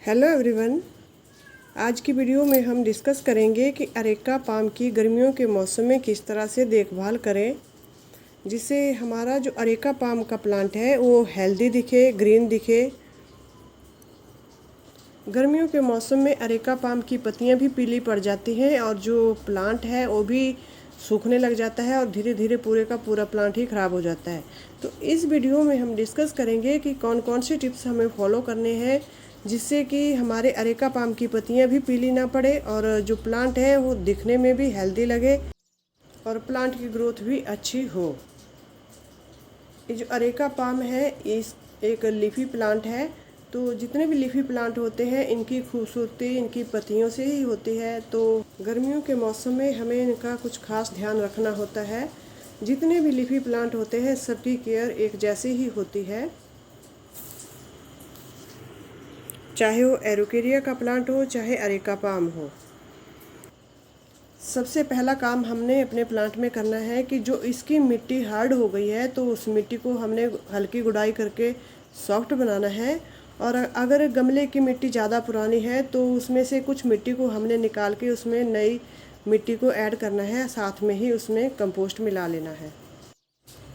Hello everyone. आज की video में हम डिस्कस करेंगे कि अरेका पाम की गर्मियों के मौसम में किस तरह से देखभाल करें जिससे हमारा जो अरेका पाम का प्लांट है वो हेल्दी दिखे, ग्रीन दिखे। गर्मियों के मौसम में अरेका पाम की पत्तियां भी पीली पड़ जाती हैं और जो प्लांट है वो भी सूखने लग जाता है और धीरे धीरे पूरे का पूरा प्लांट ही ख़राब हो जाता है। तो इस वीडियो में हम डिस्कस करेंगे कि कौन कौन से टिप्स हमें फॉलो करने हैं जिससे कि हमारे अरेका पाम की पत्तियां भी पीली ना पड़े और जो प्लांट है वो दिखने में भी हेल्दी लगे और प्लांट की ग्रोथ भी अच्छी हो। ये जो अरेका पाम है इस एक लीफी प्लांट है, तो जितने भी लीफी प्लांट होते हैं इनकी खूबसूरती इनकी पत्तियों से ही होती है। तो गर्मियों के मौसम में हमें इनका कुछ खास ध्यान रखना होता है। जितने भी लीफी प्लांट होते हैं सबकी केयर एक जैसी ही होती है, चाहे वो एरोकेरिया का प्लांट हो चाहे अरेका पाम हो। सबसे पहला काम हमने अपने प्लांट में करना है कि जो इसकी मिट्टी हार्ड हो गई है तो उस मिट्टी को हमने हल्की गुड़ाई करके सॉफ्ट बनाना है। और अगर गमले की मिट्टी ज़्यादा पुरानी है तो उसमें से कुछ मिट्टी को हमने निकाल के उसमें नई मिट्टी को ऐड करना है, साथ में ही उसमें कंपोस्ट मिला लेना है।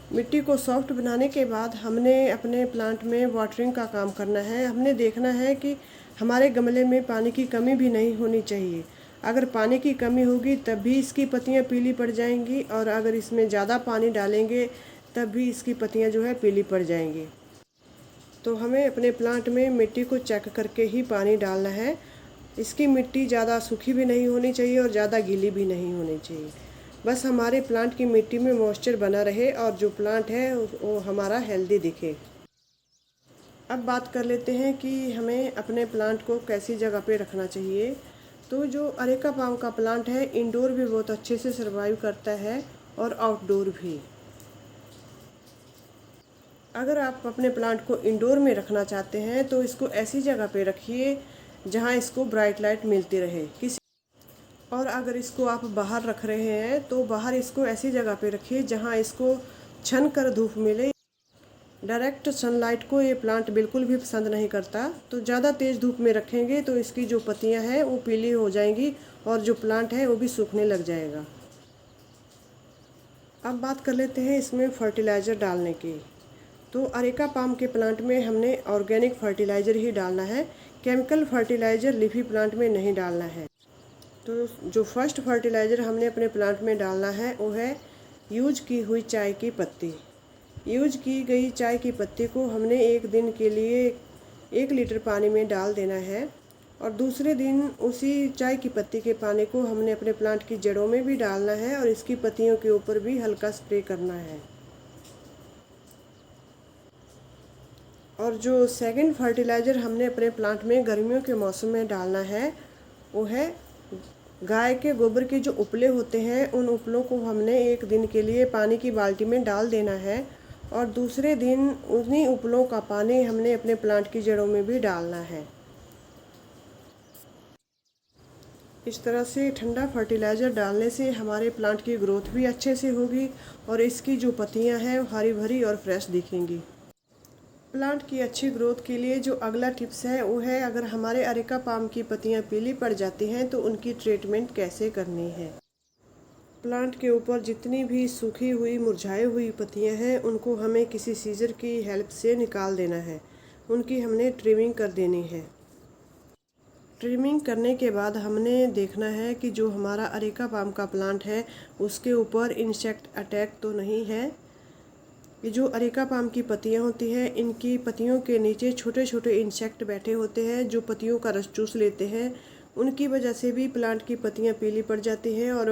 मिट्टी को सॉफ्ट बनाने के बाद हमने अपने प्लांट में वाटरिंग का काम करना है। हमने देखना है कि हमारे गमले में पानी की कमी भी नहीं होनी चाहिए। अगर पानी की कमी होगी तब भी इसकी पत्तियां पीली पड़ जाएंगी और अगर इसमें ज़्यादा पानी डालेंगे तब भी इसकी पत्तियां जो है पीली पड़ जाएंगी। तो हमें अपने प्लांट में मिट्टी को चेक करके ही पानी डालना है। इसकी मिट्टी ज़्यादा सूखी भी नहीं होनी चाहिए और ज़्यादा गीली भी नहीं होनी चाहिए। बस हमारे प्लांट की मिट्टी में मॉइस्चर बना रहे और जो प्लांट है वो हमारा हेल्दी दिखे। अब बात कर लेते हैं कि हमें अपने प्लांट को कैसी जगह पे रखना चाहिए। तो जो अरेका पाम का प्लांट है इंडोर भी बहुत अच्छे से सर्वाइव करता है और आउटडोर भी। अगर आप अपने प्लांट को इंडोर में रखना चाहते हैं तो इसको ऐसी जगह पे रखिए जहां इसको ब्राइट लाइट मिलती रहे और अगर इसको आप बाहर रख रहे हैं तो बाहर इसको ऐसी जगह पे रखिए जहां इसको छन कर धूप मिले। डायरेक्ट सनलाइट को ये प्लांट बिल्कुल भी पसंद नहीं करता, तो ज़्यादा तेज़ धूप में रखेंगे तो इसकी जो पत्तियां हैं वो पीली हो जाएंगी और जो प्लांट है वो भी सूखने लग जाएगा। अब बात कर लेते हैं इसमें फर्टिलाइज़र डालने की। तो अरेका पाम के प्लांट में हमने ऑर्गेनिक फर्टिलाइज़र ही डालना है, केमिकल फर्टिलाइज़र लीफी प्लांट में नहीं डालना है। तो जो फर्स्ट फर्टिलाइज़र हमने अपने प्लांट में डालना है वो है यूज की हुई चाय की पत्ती। यूज की गई चाय की पत्ती को हमने एक दिन के लिए 1 लीटर पानी में डाल देना है और दूसरे दिन उसी चाय की पत्ती के पानी को हमने अपने प्लांट की जड़ों में भी डालना है और इसकी पत्तियों के ऊपर भी हल्का स्प्रे करना है। और जो सेकंड फर्टिलाइज़र हमने अपने प्लांट में गर्मियों के मौसम में डालना है वो है गाय के गोबर के जो उपले होते हैं उन उपलों को हमने एक दिन के लिए पानी की बाल्टी में डाल देना है और दूसरे दिन उन्हीं उपलों का पानी हमने अपने प्लांट की जड़ों में भी डालना है। इस तरह से ठंडा फर्टिलाइज़र डालने से हमारे प्लांट की ग्रोथ भी अच्छे से होगी और इसकी जो पत्तियां हैं वो हरी भरी और फ्रेश दिखेंगी। प्लांट की अच्छी ग्रोथ के लिए जो अगला टिप्स है वो है, अगर हमारे अरेका पाम की पत्तियां पीली पड़ जाती हैं तो उनकी ट्रीटमेंट कैसे करनी है। प्लांट के ऊपर जितनी भी सूखी हुई मुरझाई हुई पत्तियां हैं उनको हमें किसी सीजर की हेल्प से निकाल देना है, उनकी हमने ट्रिमिंग कर देनी है। ट्रिमिंग करने के बाद हमने देखना है कि जो हमारा अरेका पाम का प्लांट है उसके ऊपर इंसेक्ट अटैक तो नहीं है। ये जो अरेका पाम की पत्तियां होती हैं इनकी पत्तियों के नीचे छोटे छोटे इंसेक्ट बैठे होते हैं जो पत्तियों का रस चूस लेते हैं। उनकी वजह से भी प्लांट की पत्तियां पीली पड़ जाती हैं और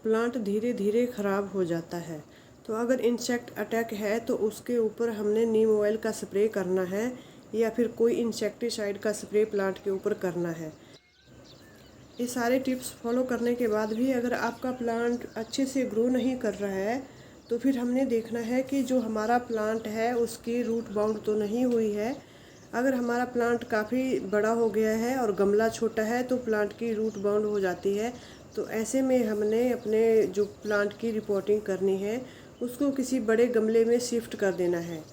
प्लांट धीरे धीरे ख़राब हो जाता है। तो अगर इंसेक्ट अटैक है तो उसके ऊपर हमने नीम ऑयल का स्प्रे करना है या फिर कोई इंसेक्टिसाइड का स्प्रे प्लांट के ऊपर करना है। ये सारे टिप्स फॉलो करने के बाद भी अगर आपका प्लांट अच्छे से ग्रो नहीं कर रहा है तो फिर हमने देखना है कि जो हमारा प्लांट है उसकी रूट बाउंड तो नहीं हुई है। अगर हमारा प्लांट काफ़ी बड़ा हो गया है और गमला छोटा है तो प्लांट की रूट बाउंड हो जाती है। तो ऐसे में हमने अपने जो प्लांट की रिपोर्टिंग करनी है उसको किसी बड़े गमले में शिफ्ट कर देना है।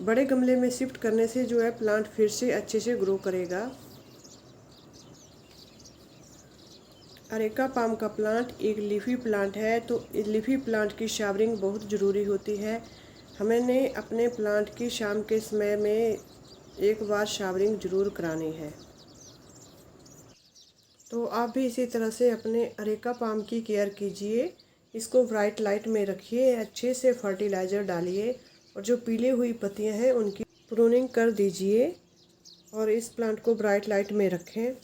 बड़े गमले में शिफ्ट करने से जो है प्लांट फिर से अच्छे से ग्रो करेगा। अरेका पाम का प्लांट एक लीफी प्लांट है, तो लीफी प्लांट की शावरिंग बहुत ज़रूरी होती है। हमने अपने प्लांट की शाम के समय में एक बार शावरिंग ज़रूर करानी है। तो आप भी इसी तरह से अपने अरेका पाम की केयर कीजिए। इसको ब्राइट लाइट में रखिए, अच्छे से फर्टिलाइज़र डालिए और जो पीली हुई पत्तियां हैं उनकी प्रूनिंग कर दीजिए और इस प्लांट को ब्राइट लाइट में रखें।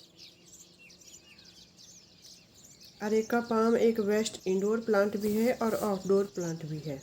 अरेका पाम एक बेस्ट इंडोर प्लांट भी है और आउटडोर प्लांट भी है।